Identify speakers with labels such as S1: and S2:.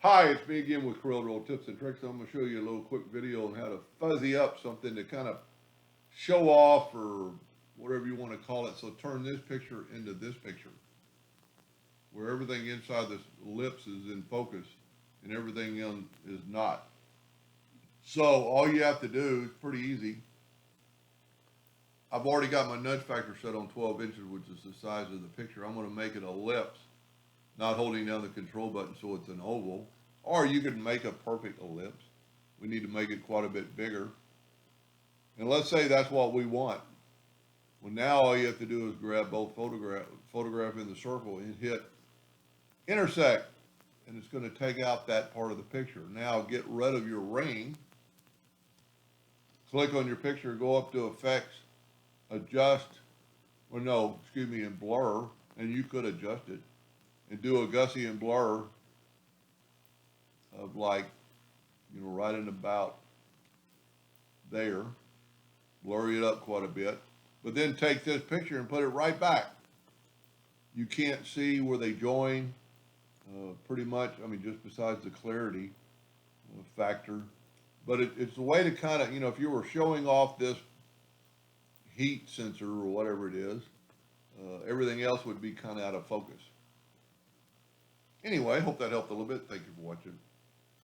S1: Hi, it's me again with Corel Roll Tips and Tricks. I'm going to show you a little quick video on how to fuzzy up something to kind of show off or whatever you want to call it. So turn this picture into this picture where everything inside this ellipse is in focus and everything is not. So all you have to do is pretty easy. I've already got my nudge factor set on 12 inches, which is the size of the picture. I'm going to make it ellipse, not holding down the control button so it's an oval. Or you could make a perfect ellipse. We need to make it quite a bit bigger. And let's say that's what we want. Well, now all you have to do is grab both photograph in the circle and hit intersect. And it's going to take out that part of the picture. Now get rid of your ring. Click on your picture, go up to effects, adjust, and blur. And you could adjust it. And do a Gaussian blur of right in about there. Blur it up quite a bit. But then take this picture and put it right back. You can't see where they join, pretty much, just besides the clarity factor. But it's a way to kind of, if you were showing off this heat sensor or whatever it is, everything else would be kind of out of focus. Anyway, hope that helped a little bit. Thank you for watching.